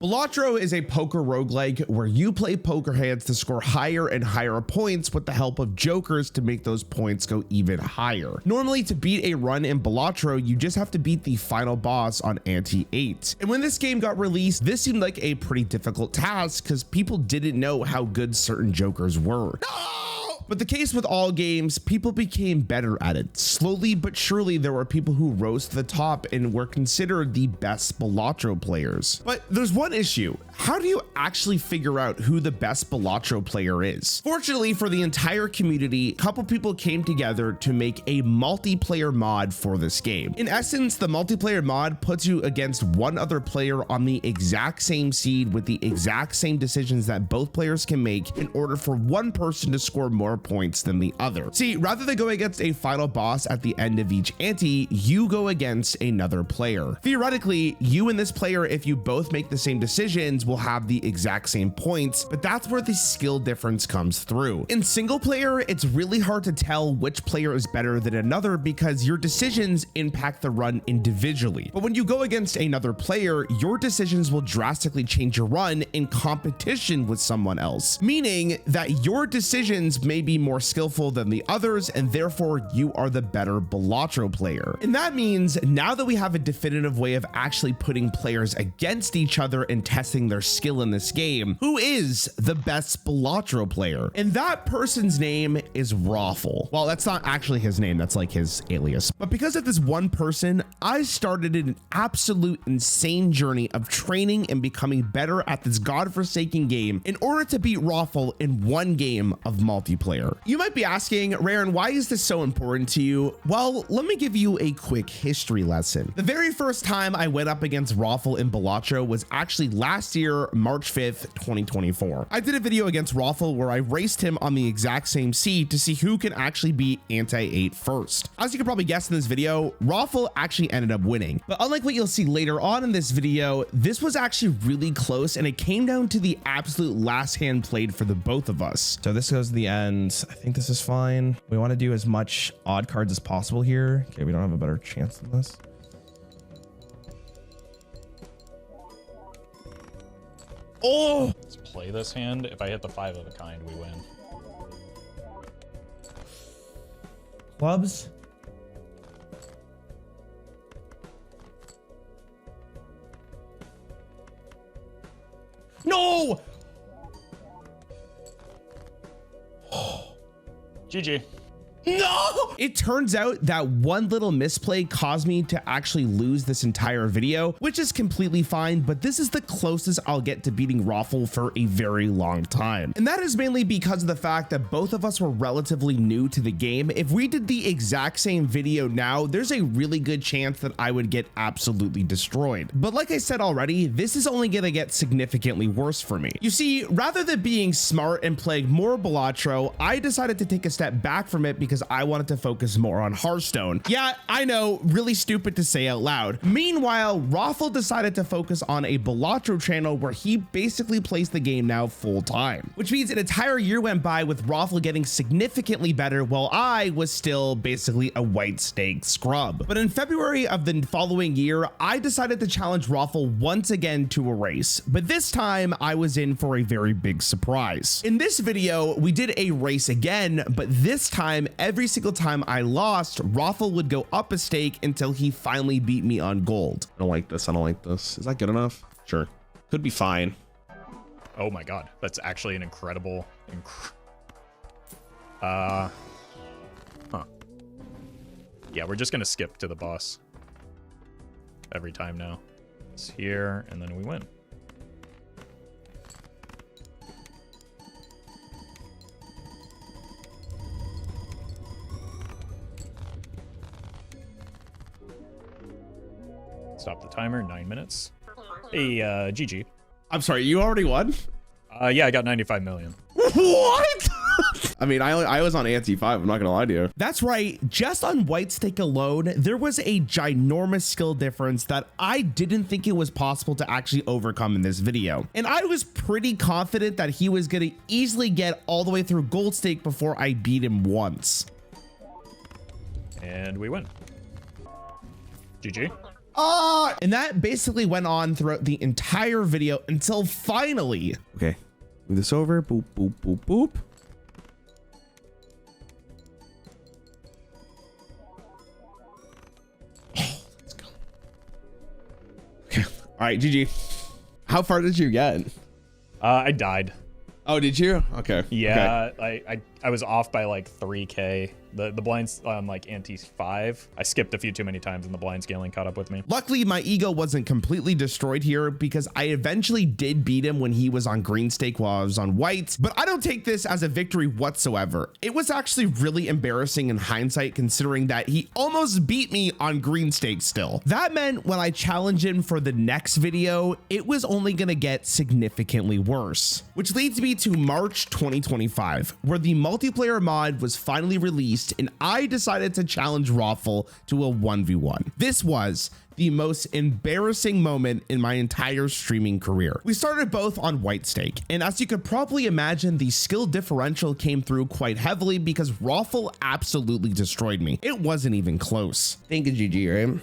Balatro is a poker roguelike where you play poker hands to score higher and higher points with the help of jokers to make those points go even higher. Normally, to beat a run in Balatro, you just have to beat the final boss on ante 8. And when this game got released, this seemed like a pretty difficult task because people didn't know how good certain jokers were. But the case with all games, people became better at it. Slowly but surely, there were people who rose to the top and were considered the best Balatro players. But there's one issue. How do you actually figure out who the best Balatro player is? Fortunately for the entire community, a couple people came together to make a multiplayer mod for this game. In essence, the multiplayer mod puts you against one other player on the exact same seed with the exact same decisions that both players can make in order for one person to score more points than the other. See, rather than going against a final boss at the end of each ante, you go against another player. Theoretically, you and this player, if you both make the same decisions, will have the exact same points, but that's where the skill difference comes through. In single player, it's really hard to tell which player is better than another because your decisions impact the run individually. But when you go against another player, your decisions will drastically change your run in competition with someone else, meaning that your decisions may be more skillful than the others, and therefore you are the better Balatro player. And that means now that we have a definitive way of actually putting players against each other and testing their skill in this game, who is the best Balatro player? And that person's name is Roffle. Well, that's not actually his name, that's like his alias. But because of this one person, I started an absolute insane journey of training and becoming better at this godforsaken game in order to beat Roffle in one game of multiplayer. You might be asking, Rarran, why is this so important to you? Well, let me give you a quick history lesson. The very first time I went up against Roffle in Balatro was actually last year, March 5th, 2024. I did a video against Roffle where I raced him on the exact same seed to see who can actually beat ante-8 first. As you can probably guess in this video, Roffle actually ended up winning. But unlike what you'll see later on in this video, this was actually really close and it came down to the absolute last hand played for the both of us. So this goes to the end. I think this is fine. We want to do as much odd cards as possible here. Okay, we don't have a better chance than this. Oh! Let's play this hand. If I hit the 5 of a kind, we win. Clubs. No! GG. No! It turns out that one little misplay caused me to actually lose this entire video, which is completely fine, but this is the closest I'll get to beating Roffle for a very long time. And that is mainly because of the fact that both of us were relatively new to the game. If we did the exact same video now, there's a really good chance that I would get absolutely destroyed. But like I said already, this is only gonna get significantly worse for me. You see, rather than being smart and playing more Balatro, I decided to take a step back from it because I wanted to focus more on Hearthstone. Yeah, I know, really stupid to say out loud. Meanwhile, Roffle decided to focus on a Balatro channel where he basically plays the game now full time, which means an entire year went by with Roffle getting significantly better while I was still basically a white steak scrub. But in February of the following year, I decided to challenge Roffle once again to a race, but this time I was in for a very big surprise. In this video, we did a race again, but this time, every single time I lost, Roffle would go up a stake until he finally beat me on gold. I don't like this. I don't like this. Is that good enough? Sure. Could be fine. Oh my god. That's actually an incredible... Huh. Yeah, we're just gonna skip to the boss. Every time now. It's here, and then we win. Stop the timer, 9 minutes. Hey, GG. I'm sorry, you already won? Yeah, I got 95 million. What? I mean, I was on ante 5. I'm not gonna lie to you. That's right. Just on white stake alone, there was a ginormous skill difference that I didn't think it was possible to actually overcome in this video. And I was pretty confident that he was gonna easily get all the way through gold stake before I beat him once. And we win. GG. And that basically went on throughout the entire video until finally. Okay, move this over. Boop, boop, boop, boop. Let's go. Okay. All right, GG. How far did you get? I died. Oh, did you? Okay. Yeah, Okay. I was off by like 3K. The blinds on like ante 5. I skipped a few too many times and the blind scaling caught up with me. Luckily, my ego wasn't completely destroyed here because I eventually did beat him when he was on green stake while I was on white, but I don't take this as a victory whatsoever. It was actually really embarrassing in hindsight considering that he almost beat me on green stake still. That meant when I challenged him for the next video, it was only gonna get significantly worse. Which leads me to March 2025, where the multiplayer mod was finally released and I decided to challenge Roffle to a 1v1. This was the most embarrassing moment in my entire streaming career. We started both on white stake, and as you could probably imagine, the skill differential came through quite heavily because Roffle absolutely destroyed me. It wasn't even close. Think of GG, right?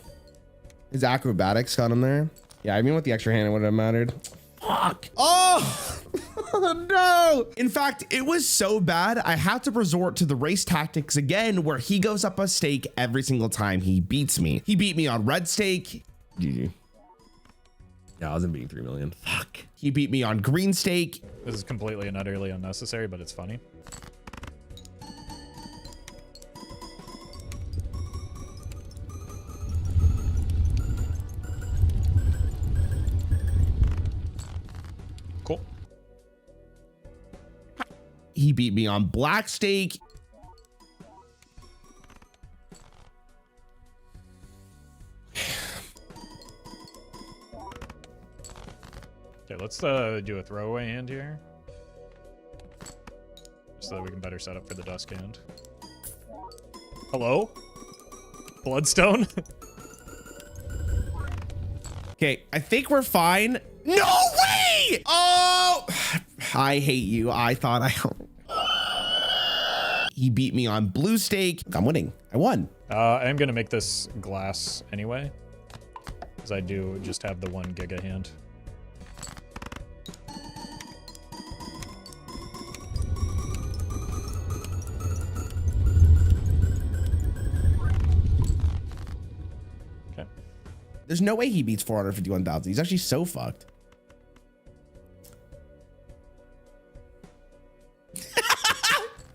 His acrobatics got him there. Yeah, I mean with the extra hand it would have mattered. Fuck. Oh! No. In fact, it was so bad I had to resort to the race tactics again where he goes up a stake every single time he beats me. He beat me on red stake. GG. Yeah, I wasn't beating 3 million. Fuck. He beat me on green stake. This is completely and utterly unnecessary, but it's funny. Cool. He beat me on black stake. Okay, let's do a throwaway hand here. So that we can better set up for the dusk hand. Hello? Bloodstone? Okay, I think we're fine. No way! Oh, I hate you. I thought he beat me on blue stake. I'm winning. I won. I am gonna make this glass anyway, because I do just have the 1 giga hand. Okay. There's no way he beats 451,000. He's actually so fucked.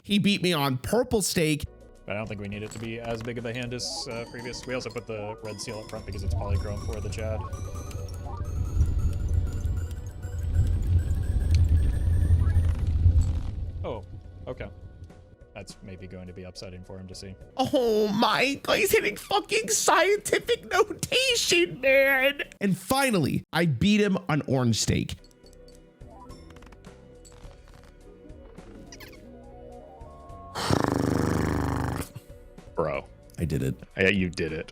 He beat me on purple stake. But I don't think we need it to be as big of a hand as previous. We also put the red seal up front because it's polychrome for the Chad. Oh, okay. That's maybe going to be upsetting for him to see. Oh my God, he's hitting fucking scientific notation, man. And finally, I beat him on orange stake. Bro. I did it. Yeah, you did it.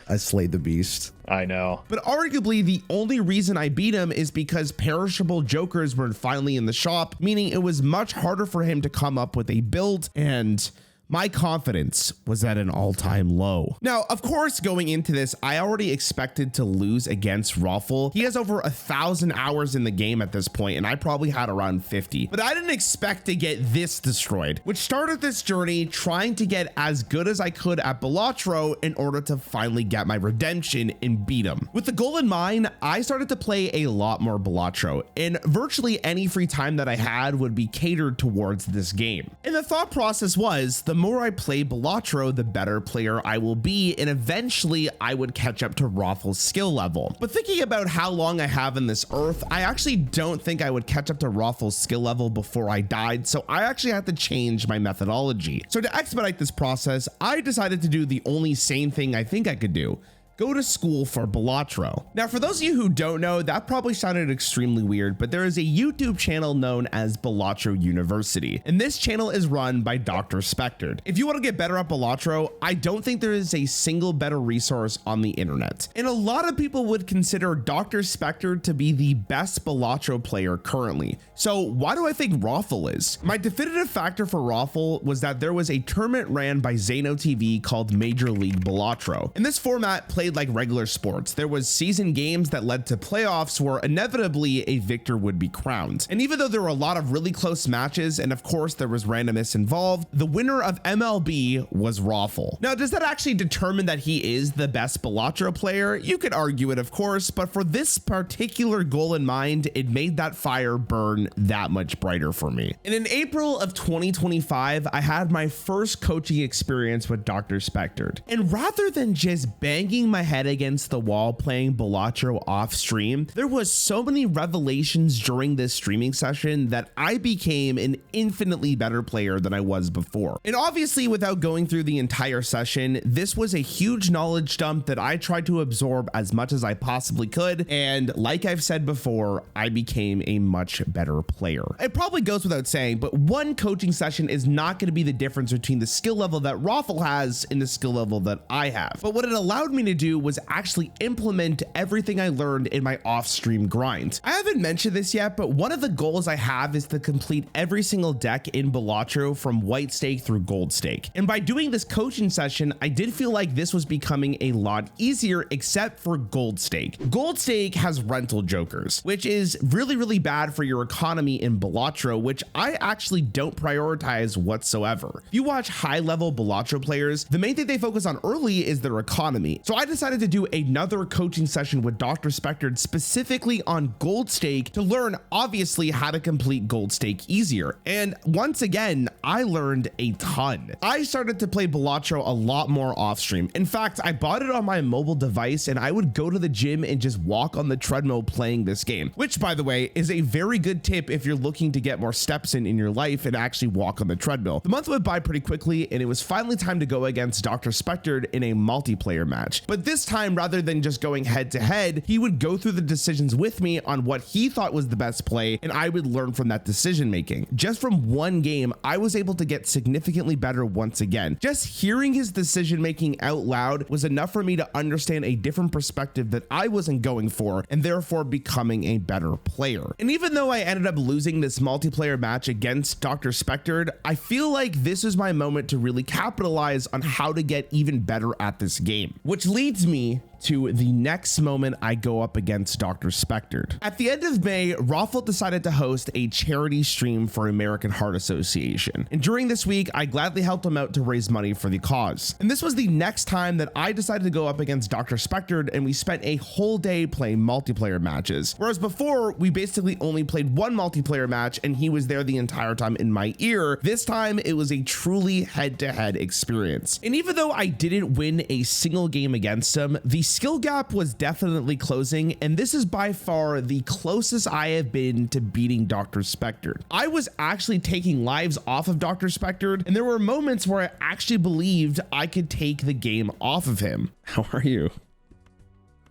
I slayed the beast. I know. But arguably the only reason I beat him is because perishable jokers were finally in the shop, meaning it was much harder for him to come up with a build, and my confidence was at an all-time low. Now, of course, going into this, I already expected to lose against Roffle. He has over 1,000 hours in the game at this point, and I probably had around 50. But I didn't expect to get this destroyed, which started this journey trying to get as good as I could at Balatro in order to finally get my redemption and beat him. With the goal in mind, I started to play a lot more Balatro, and virtually any free time that I had would be catered towards this game. And the thought process was, the more I play Balatro, the better player I will be, and eventually I would catch up to Roffle's skill level. But thinking about how long I have in this earth, I actually don't think I would catch up to Roffle's skill level before I died, so I actually had to change my methodology. So to expedite this process, I decided to do the only sane thing I think I could do: go to school for Balatro. Now, for those of you who don't know, that probably sounded extremely weird, but there is a YouTube channel known as Balatro University, and this channel is run by Dr. Spectre. If you want to get better at Balatro, I don't think there is a single better resource on the internet. And a lot of people would consider Dr. Spectre to be the best Balatro player currently. So why do I think Roffle is? My definitive factor for Roffle was that there was a tournament ran by Zano TV called Major League Balatro. And this format plays played like regular sports. There was season games that led to playoffs where inevitably a victor would be crowned. And even though there were a lot of really close matches, and of course there was randomness involved, the winner of MLB was Roffle. Now, does that actually determine that he is the best Balatro player? You could argue it, of course, but for this particular goal in mind, it made that fire burn that much brighter for me. And in April of 2025, I had my first coaching experience with Dr. Spectre. And rather than just banging my head against the wall playing Balatro off stream, there was so many revelations during this streaming session that I became an infinitely better player than I was before. And obviously, without going through the entire session, this was a huge knowledge dump that I tried to absorb as much as I possibly could. And like I've said before, I became a much better player. It probably goes without saying, but one coaching session is not going to be the difference between the skill level that Roffle has and the skill level that I have. But what it allowed me to do was actually implement everything I learned in my off-stream grind. I haven't mentioned this yet, but one of the goals I have is to complete every single deck in Balatro from white stake through gold stake. And by doing this coaching session, I did feel like this was becoming a lot easier, except for gold stake. Gold stake has rental jokers, which is really, really bad for your economy in Balatro, which I actually don't prioritize whatsoever. If you watch high-level Balatro players, the main thing they focus on early is their economy. So I decided to do another coaching session with Dr. Spectre specifically on gold stake to learn, obviously, how to complete gold stake easier. And once again, I learned a ton. I started to play Balatro a lot more off stream. In fact, I bought it on my mobile device and I would go to the gym and just walk on the treadmill playing this game, which, by the way, is a very good tip if you're looking to get more steps in your life and actually walk on the treadmill. The month went by pretty quickly and it was finally time to go against Dr. Spectre in a multiplayer match. But this time, rather than just going head to head, he would go through the decisions with me on what he thought was the best play, and I would learn from that decision making. Just from one game, I was able to get significantly better once again. Just hearing his decision making out loud was enough for me to understand a different perspective that I wasn't going for, and therefore becoming a better player. And even though I ended up losing this multiplayer match against Dr. Spectre, I feel like this is my moment to really capitalize on how to get even better at this game, which leads me to the next moment I go up against Dr. Spectre. At the end of May, Roffle decided to host a charity stream for American Heart Association. And during this week, I gladly helped him out to raise money for the cause. And this was the next time that I decided to go up against Dr. Spectre, and we spent a whole day playing multiplayer matches. Whereas before, we basically only played one multiplayer match and he was there the entire time in my ear. This time, it was a truly head-to-head experience. And even though I didn't win a single game against him, the skill gap was definitely closing, and this is by far the closest I have been to beating Dr. Spectre. I was actually taking lives off of Dr. Spectre, and there were moments where I actually believed I could take the game off of him. How are you?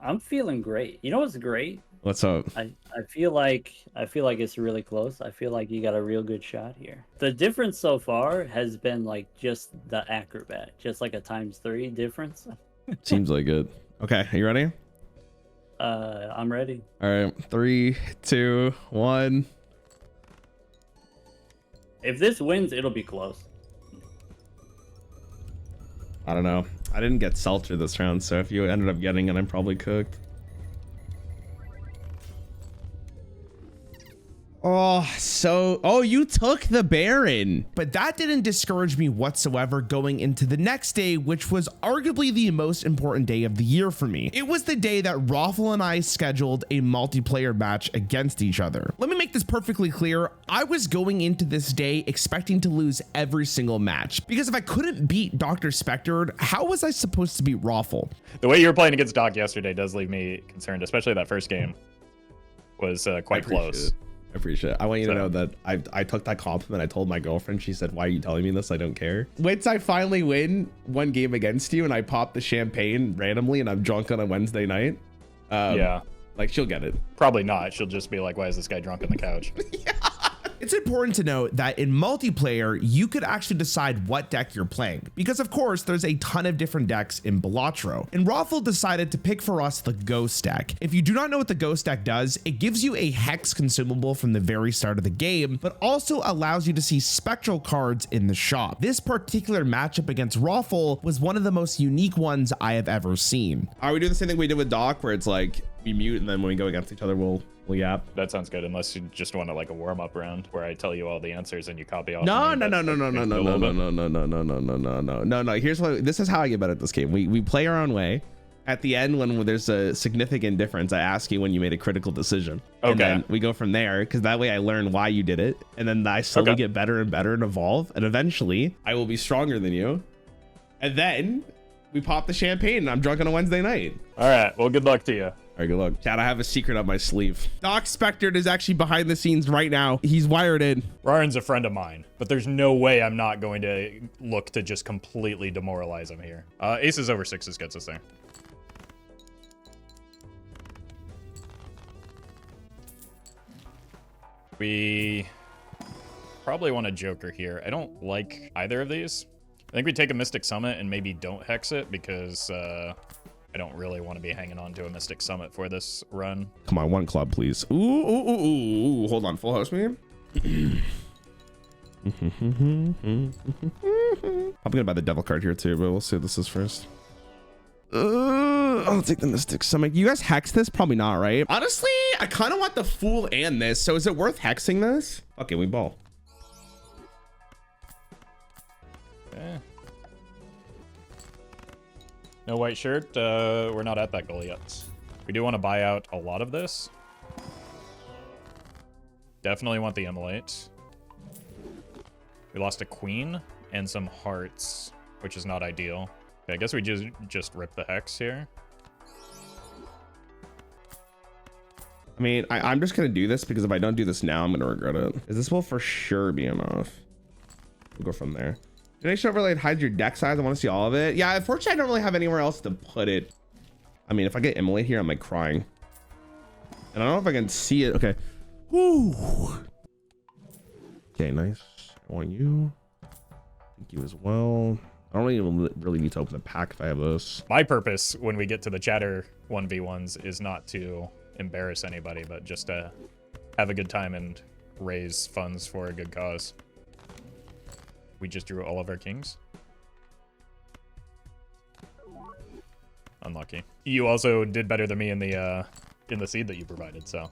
I'm feeling great. You know what's great? What's up? I feel like it's really close. I feel like you got a real good shot here. The difference so far has been like just the acrobat, just like a ×3 difference. Seems like it. Okay, are you ready? I'm ready. All right, 3, 2, 1. If this wins, it'll be close. I don't know. I didn't get seltzer this round, so if you ended up getting it, I'm probably cooked. Oh, you took the Baron. But that didn't discourage me whatsoever going into the next day, which was arguably the most important day of the year for me. It was the day that Roffle and I scheduled a multiplayer match against each other. Let me make this perfectly clear. I was going into this day expecting to lose every single match, because if I couldn't beat Dr. Spectre, how was I supposed to beat Roffle? The way you were playing against Doc yesterday does leave me concerned, especially that first game was quite close. I appreciate it. I want you to So- know that I took that compliment. I told my girlfriend. She said, "Why are you telling me this? I don't care." Once I finally win one game against you and I pop the champagne randomly and I'm drunk on a Wednesday night, Yeah, like she'll get it. probably not. She'll just be like, "Why is this guy drunk on the couch?" It's important to note that in multiplayer, you could actually decide what deck you're playing, because of course there's a ton of different decks in Balatro, and Roffle decided to pick for us the Ghost deck. If you do not know what the Ghost deck does, it gives you a Hex consumable from the very start of the game, but also allows you to see spectral cards in the shop. This particular matchup against Roffle was one of the most unique ones I have ever seen. Are we doing the same thing we did with Doc, where it's like we mute and then when we go against each other, we'll yap? That sounds good, unless you just want to like a warm-up round where I tell you all the answers and you copy off. No. Here's what, this is how I get better at this game. We play our own way. At the end, when there's a significant difference, I ask you when you made a critical decision. Okay. And then we go from there, because that way I learn why you did it. And then I slowly get better and better and evolve. And eventually I will be stronger than you. And then we pop the champagne and I'm drunk on a Wednesday night. All right. Well, good luck to you. All right, good luck. Chad, I have a secret up my sleeve. Doc Spectre is actually behind the scenes right now. He's wired in. Rarran's a friend of mine, but there's no way I'm not going to look to just completely demoralize him here. Aces over sixes gets us there. We probably want a Joker here. I don't like either of these. I think we take a Mystic Summit and maybe don't hex it because I don't really want to be hanging on to a Mystic Summit for this run. Come on, one club, please. Ooh. Hold on, full house me. I'm gonna buy the devil card here too, but we'll see what this is first. I'll take the Mystic Summit. You guys hex this? Probably not, right? Honestly, I kind of want the Fool and this, so is it worth hexing this? Okay, we ball. Okay. No white shirt. We're not at that goal yet. We do want to buy out a lot of this. Definitely want the Immolate. We lost a queen and some hearts, which is not ideal. Okay, I guess we just rip the hex here. I mean, I'm just gonna do this because if I don't do this now, I'm gonna regret it. This will for sure be enough. We'll go from there. Donation overlay hides your deck size. I want to see all of it. Yeah, unfortunately, I don't really have anywhere else to put it. I mean, if I get Immolate here, I'm like crying. And I don't know if I can see it. Okay. Woo. Okay, nice. I want you. Thank you as well. I don't even really need to open the pack if I have this. My purpose when we get to the chatter 1v1s is not to embarrass anybody, but just to have a good time and raise funds for a good cause. We just drew all of our kings. Unlucky. You also did better than me in the seed that you provided, so.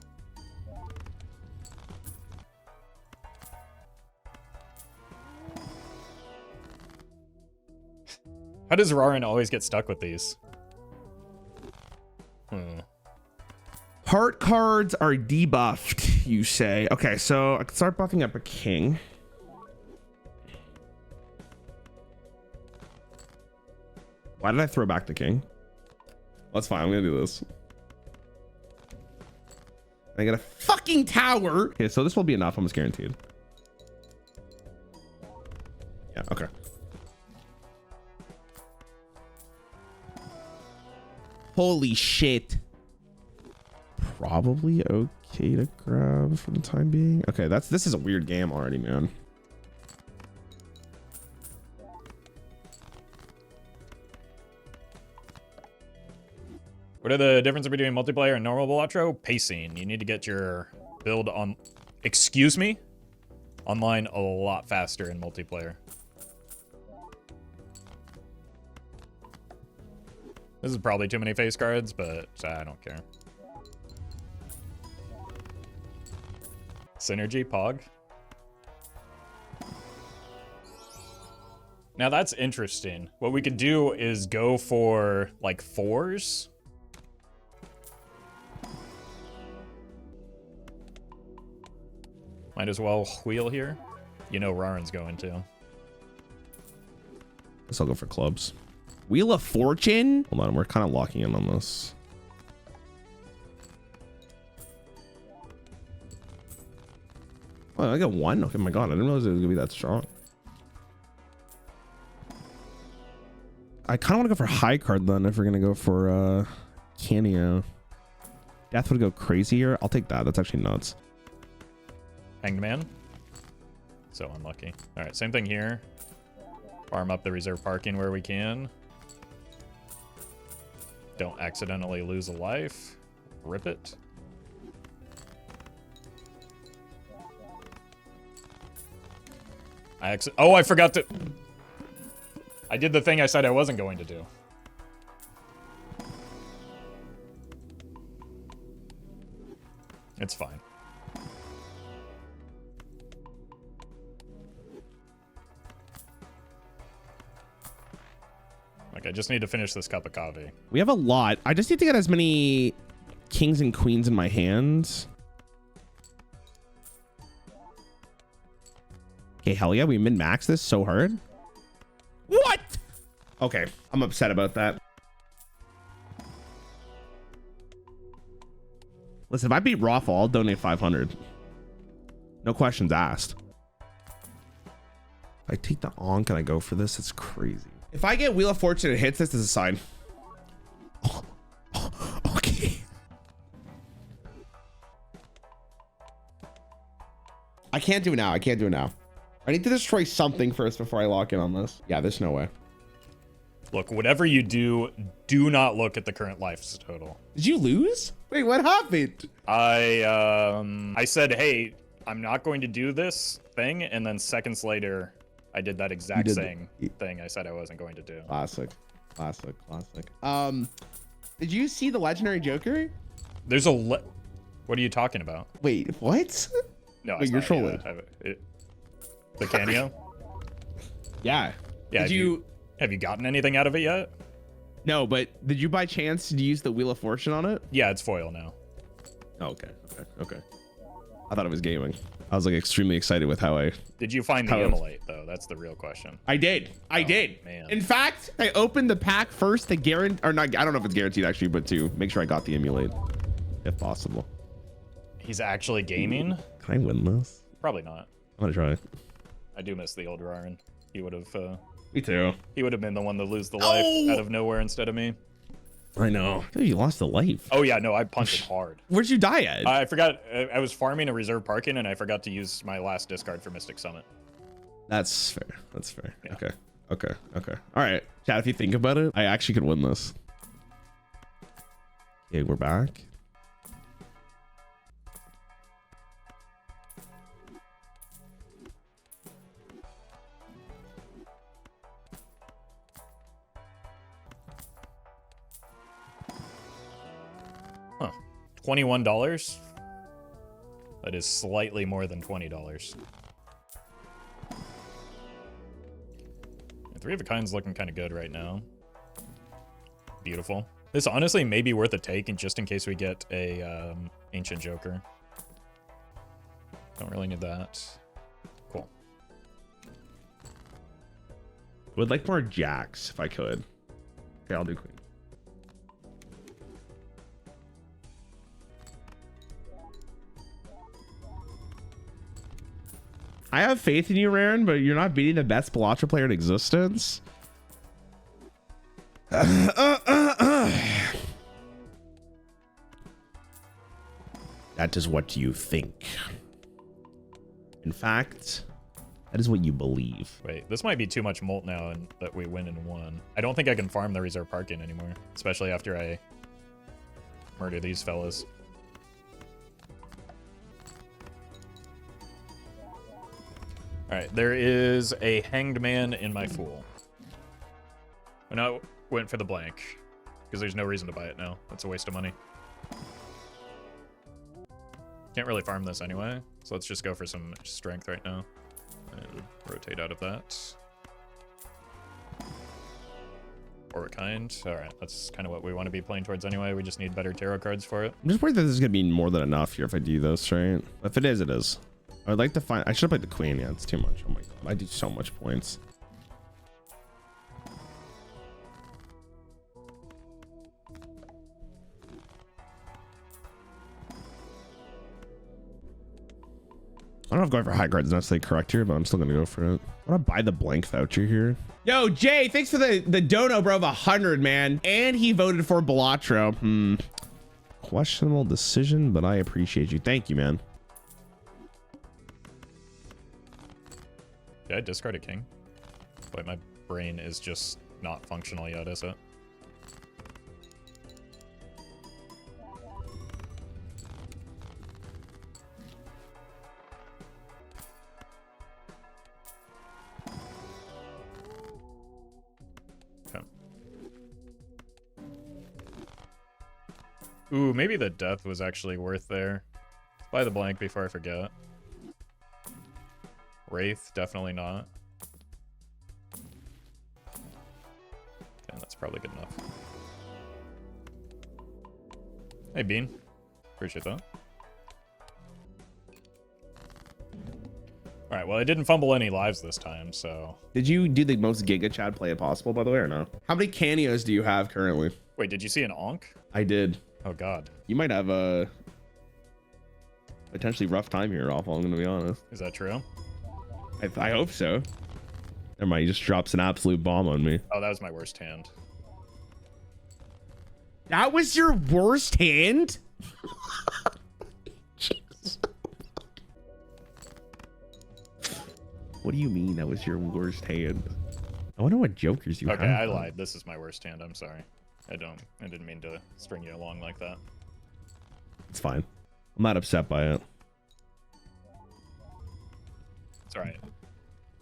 How does Rarran always get stuck with these? Heart cards are debuffed, you say. Okay, so I can start buffing up a king. Why did I throw back the king? That's fine. I'm gonna do this. I got a fucking tower. Okay, so this will be enough. Almost guaranteed. Yeah. Okay. Holy shit. Probably okay to grab for the time being. Okay, this is a weird game already, man. What are the differences between multiplayer and normal Balatro? Pacing. You need to get your build on, excuse me, online a lot faster in multiplayer. This is probably too many face cards, but I don't care. Synergy, Pog. Now that's interesting. What we could do is go for like 4s. Might as well wheel here. You know Rarran's going to. Guess I'll go for clubs. Wheel of Fortune? Hold on, we're kind of locking in on this. Oh, I got one? Okay, my god, I didn't realize it was gonna be that strong. I kind of want to go for high card then if we're gonna go for Cameo. Death would go crazy here. I'll take that. That's actually nuts. Hanged Man. So unlucky. All right, same thing here. Farm up the reserve parking where we can. Don't accidentally lose a life. Rip it. Oh, I forgot to... I did the thing I said I wasn't going to do. It's fine. Like, I just need to finish this cup of coffee. We have a lot. I just need to get as many kings and queens in my hands. Okay, hell yeah, we min-max this so hard. What? Okay, I'm upset about that. Listen, if I beat Roffle, I'll donate 500. No questions asked. If I take the on, can I go for this? It's crazy. If I get Wheel of Fortune and hits this, as a sign. Oh, okay. I can't do it now. I can't do it now. I need to destroy something first before I lock in on this. Yeah, there's no way. Look, whatever you do, do not look at the current life total. Did you lose? Wait, what happened? I said, hey, I'm not going to do this thing, and then seconds later, I did that exact same thing I said I wasn't going to do. Classic. Classic. Did you see the legendary Joker? There's a what are you talking about? Wait, what? No, wait, you're trolling. The cameo? Yeah. Yeah. Did have you gotten anything out of it yet? No, but did you by chance use the Wheel of Fortune on it? Yeah, it's foil now. Oh, okay. I thought it was gaming. I was like extremely excited with how I... Did you find the immolate though? That's the real question. I did. I did. Man. In fact, I opened the pack first to guarantee, or not, I don't know if it's guaranteed actually, but to make sure I got the immolate, if possible. He's actually gaming? Can I win this? Probably not. I'm gonna try. I do miss the old Rarran. He would have... Me too. He would have been the one to lose the life out of nowhere instead of me. I know. You lost the life. Oh yeah, no, I punted hard. Where'd you die at? I forgot. I was farming a reserve parking and I forgot to use my last discard for Mystic Summit. That's fair. Yeah. Okay. All right, Chad, if you think about it, I actually could win this. Okay, we're back. Huh. $21? That is slightly more than $20. Three of a Kind's looking kind of good right now. Beautiful. This honestly may be worth a take, and just in case we get a Ancient Joker. Don't really need that. Cool. Would like more jacks if I could. Okay, I'll do queen. I have faith in you, Rarran, but you're not beating the best Balatro player in existence. That is what you think. In fact, that is what you believe. Wait, this might be too much molt now and that we win in one. I don't think I can farm the reserve parking anymore, especially after I murder these fellas. All right, there is a hanged man in my Fool. And I went for the blank because there's no reason to buy it now. That's a waste of money. Can't really farm this anyway, so let's just go for some strength right now and rotate out of that. Or a kind. All right, that's kind of what we want to be playing towards anyway. We just need better tarot cards for it. I'm just worried that this is gonna be more than enough here if I do this, right? If it is, it is. I'd like to find... I should have played the queen. Yeah, it's too much. Oh my god. I do so much points. I don't know if going for high cards is necessarily correct here, but I'm still going to go for it. I want to buy the blank voucher here. Yo, Jay, thanks for the dono, bro, of 100, man. And he voted for Balatro. Questionable decision, but I appreciate you. Thank you, man. Did I discard a king? Wait, my brain is just not functional yet, is it? Okay. Ooh, maybe the death was actually worth there. Buy the blank before I forget. Wraith, definitely not. Okay, that's probably good enough. Hey, Bean. Appreciate that. Alright, well, I didn't fumble any lives this time, so... Did you do the most Giga Chad play possible, by the way, or no? How many cameos do you have currently? Wait, did you see an Onk? I did. Oh, God. You might have a potentially rough time here, Roffle, I'm going to be honest. Is that true? I hope so. Never mind, he just drops an absolute bomb on me. Oh, that was my worst hand. That was your worst hand? Jeez. What do you mean that was your worst hand? I wonder what jokers you have. Okay, I lied. This is my worst hand. I'm sorry. I didn't mean to string you along like that. It's fine. I'm not upset by it. It's all right.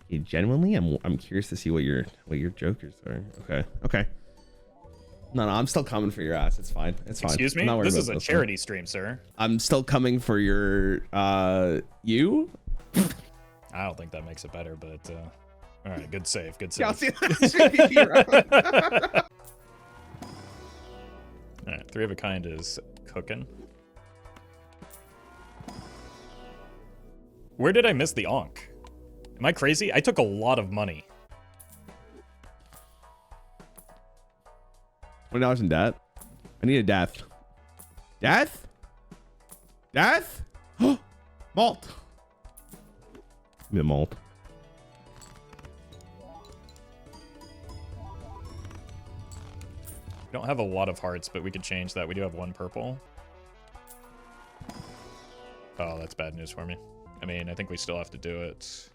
Yeah, genuinely, I'm curious to see what your jokers are. Okay. No, I'm still coming for your ass. It's fine. It's fine. Excuse me? I'm not worried This about is a one. charity stream, sir. I'm still coming for your you. I don't think that makes it better, but all right, good save. Good save. Yeah, I'll see you around. All right, 3 of a kind is cooking. Where did I miss the Onk? Am I crazy? I took a lot of money. $20 in debt. I need a death. Death? Death? Malt. Give me the malt. We don't have a lot of hearts, but we could change that. We do have 1 purple. Oh, that's bad news for me. I mean, I think we still have to do it.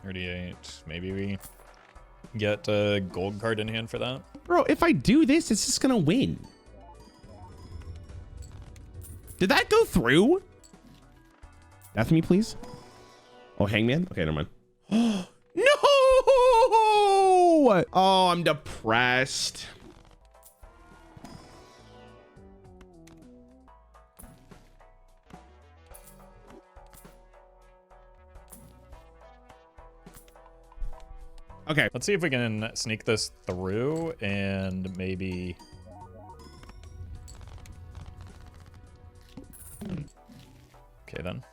$38. Maybe we get a gold card in hand for that. Bro, if I do this, it's just gonna win. Did that go through? Death me, please. Oh, hangman? Okay, never mind. No! Oh, I'm depressed. Okay. Let's see if we can sneak this through and maybe... Okay, then.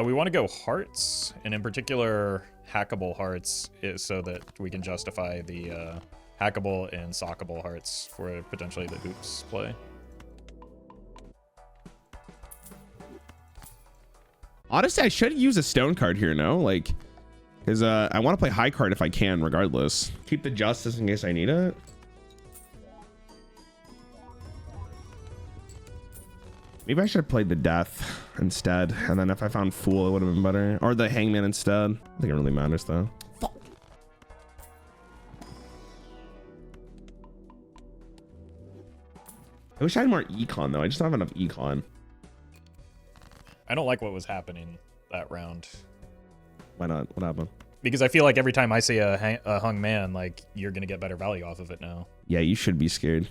We want to go hearts, and in particular, hackable hearts, so that we can justify the hackable and sockable hearts for potentially the hoops play. Honestly, I should use a stone card here, no? Like, because I want to play high card if I can, regardless. Keep the justice in case I need it. Maybe I should have played the death instead. And then if I found fool, it would have been better. Or the hangman instead. I don't think it really matters, though. Fuck. I wish I had more econ, though. I just don't have enough econ. I don't like what was happening that round. Why not? What happened? Because I feel like every time I see a hung man, like, you're going to get better value off of it now. Yeah, you should be scared.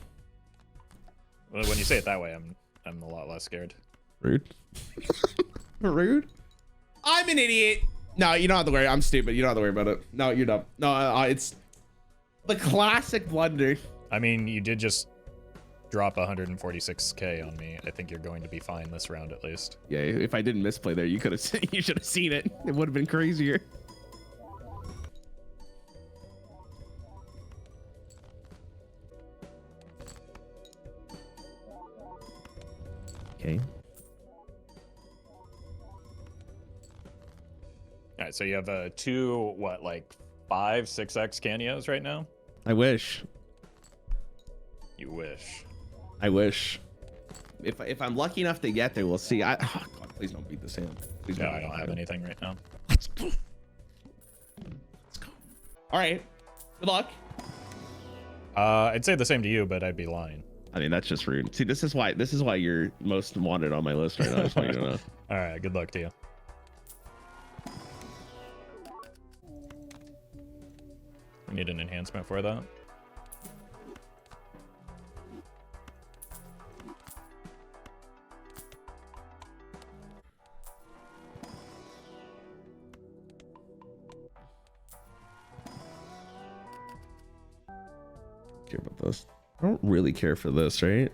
Well, when you say it that way, I'm a lot less scared. Rude. Rude. I'm an idiot. No, you don't have to worry. I'm stupid. You don't have to worry about it. No, you're dumb. No, it's the classic blunder. I mean, you did just drop 146k on me. I think you're going to be fine this round at least. Yeah, if I didn't misplay there, you could have. You should have seen it. It would have been crazier. Okay. All right, so you have two, what, like 5, 6x cameos right now? I wish. You wish. I wish. If I'm lucky enough to get there, we'll see. Oh God, please don't beat this hand. Please Yeah, don't I beat don't this have hand. anything right now. Let's go. Let's go. All right. Good luck. I'd say the same to you, but I'd be lying. I mean, that's just rude. See, this is why you're most wanted on my list right now. I just want you to know. All right, good luck to you. We need an enhancement for that. Care about this. I don't really care for this, right?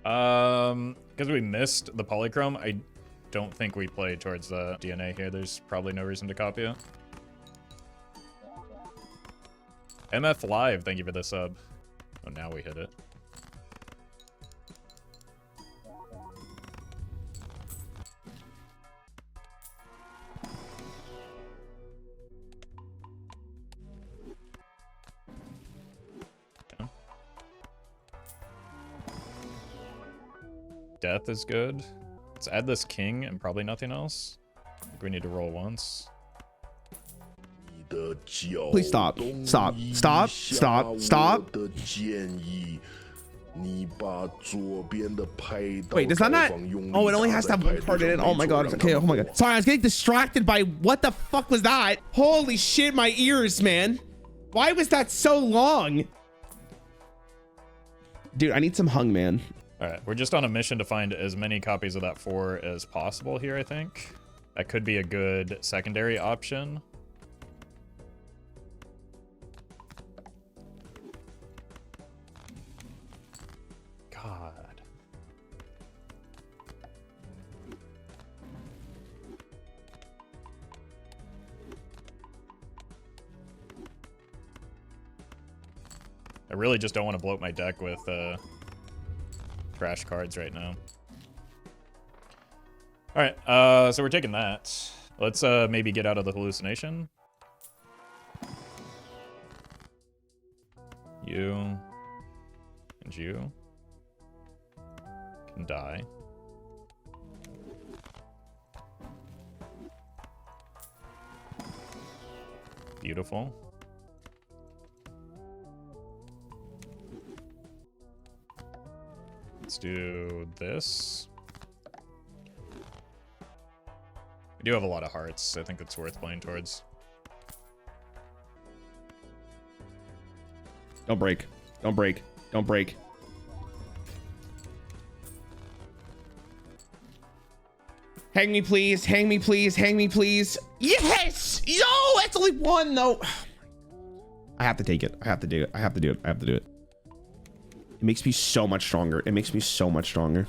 Because we missed the polychrome, I don't think we play towards the DNA here. There's probably no reason to copy it. MF Live, thank you for the sub. Oh, now we hit it. Death is good. Let's add this king and probably nothing else. I think we need to roll once. Please stop. Stop. Stop. Stop. Stop. Wait, does that not? Oh, it only has to have one card in it. Oh my God. Okay. Oh my God. Sorry, I was getting distracted by what the fuck was that? Holy shit, my ears, man. Why was that so long? Dude, I need some hung, man. All right, we're just on a mission to find as many copies of that 4 as possible here, I think. That could be a good secondary option. God. I really just don't want to bloat my deck with trash cards right now. All right, so we're taking that. Let's maybe get out of the hallucination. You and you can die. Beautiful. Let's do this. We do have a lot of hearts. I think it's worth playing towards. Don't break. Don't break. Don't break. Hang me, please. Hang me, please. Hang me, please. Yes! Yo, that's only one, though. I have to take it. I have to do it. I have to do it. I have to do it. It makes me so much stronger. It makes me so much stronger.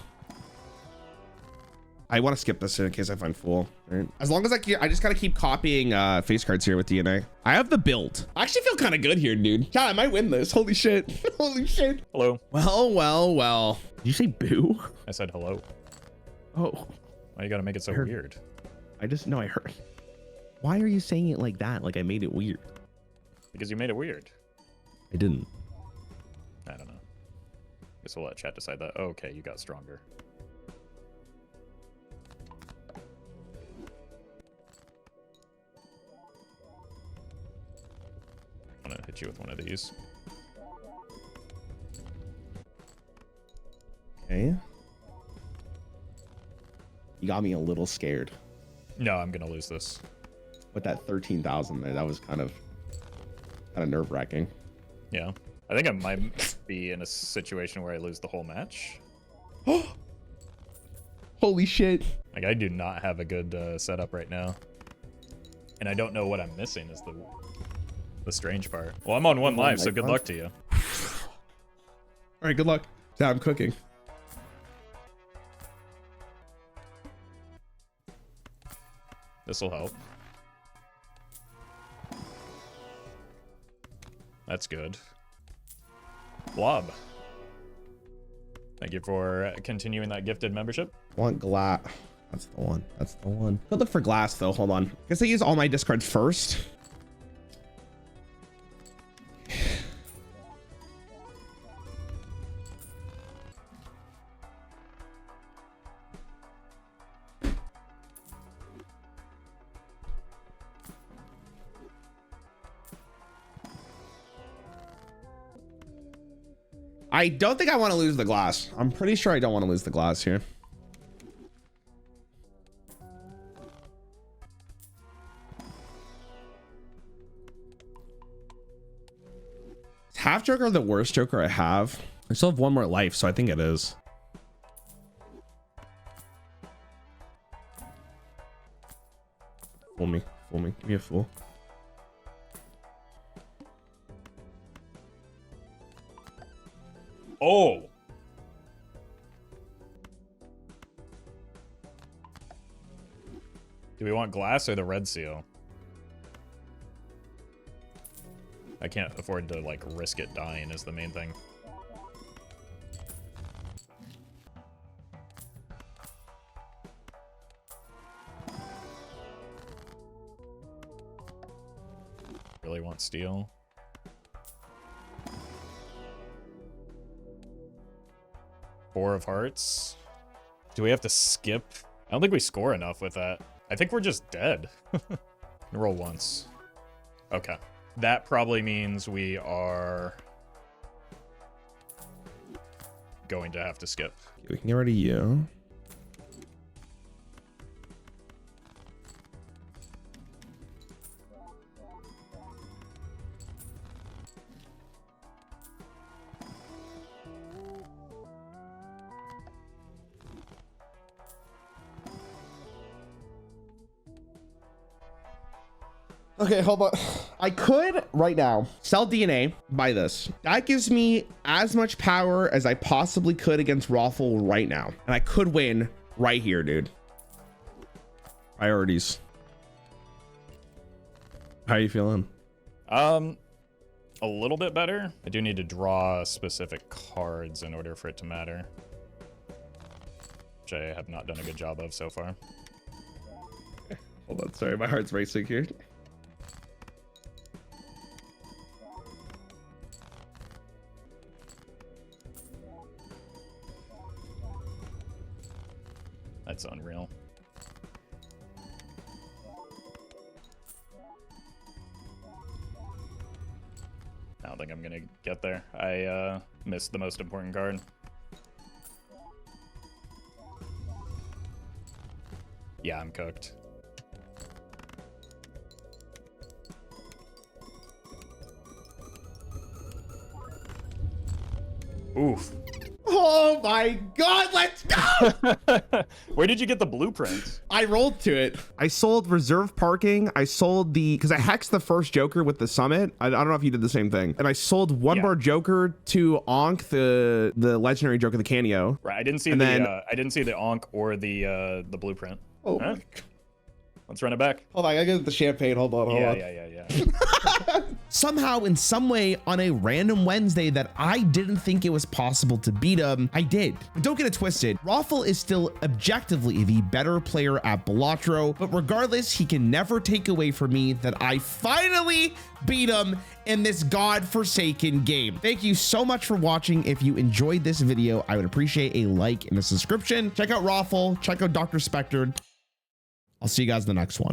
I want to skip this in case I find Fool. Right? As long as I just gotta keep copying face cards here with DNA. I have the build. I actually feel kind of good here, dude. Yeah, I might win this. Holy shit. Holy shit. Hello. Well, well, well. Did you say boo? I said hello. Oh. Why you gotta make it so weird? I heard. Why are you saying it like that? Like I made it weird. Because you made it weird. I didn't. I don't know. Guess we'll let chat decide that. Oh, okay, you got stronger. I'm gonna hit you with one of these. Okay. You got me a little scared No, I'm gonna lose this. with that 13,000 there. That was kind of nerve-wracking. Yeah. I think I might be in a situation where I lose the whole match. Holy shit. Like, I do not have a good setup right now. And I don't know what I'm missing is the strange part. Well, I'm on one live, so good luck to you. All right, good luck. Yeah, I'm cooking. This'll help. That's good. Blob. Thank you for continuing that gifted membership. Want glass. That's the one. That's the one. I'll look for glass though. Hold on. I guess I use all my discards first. I don't think I want to lose the glass. I'm pretty sure I don't want to lose the glass here. Is half Joker the worst Joker I have? I still have one more life, so I think it is. Fool me, give me a fool. Oh. Do we want glass or the red seal? I can't afford to like risk it dying is the main thing. Really want steel. Four of hearts. Do we have to skip? I don't think we score enough with that. I think we're just dead. Roll once. Okay. That probably means we are going to have to skip. We can get rid of you. Okay, hold on. I could right now sell DNA, buy this. That gives me as much power as I possibly could against Roffle right now. And I could win right here, dude. Priorities. How are you feeling? A little bit better. I do need to draw specific cards in order for it to matter, which I have not done a good job of so far. Hold on, sorry, my heart's racing here. That's unreal. I don't think I'm gonna get there. I missed the most important card. Yeah, I'm cooked. Oof. Oh my God, let's go! Where did you get the blueprint? I rolled to it. I sold reserve parking. I sold because I hexed the first Joker with the summit. I don't know if you did the same thing. And I sold one bar Joker to Ankh, the legendary Joker, the Canio. Right, I didn't see I didn't see the Ankh or the blueprint. Oh huh? my God. Let's run it back. Hold on, I gotta get the champagne. Hold on. Yeah. Somehow, in some way, on a random Wednesday that I didn't think it was possible to beat him, I did. But don't get it twisted. Roffle is still objectively the better player at Balatro, but regardless, he can never take away from me that I finally beat him in this godforsaken game. Thank you so much for watching. If you enjoyed this video, I would appreciate a like and a subscription. Check out Roffle, check out Dr. Spectre. I'll see you guys in the next one.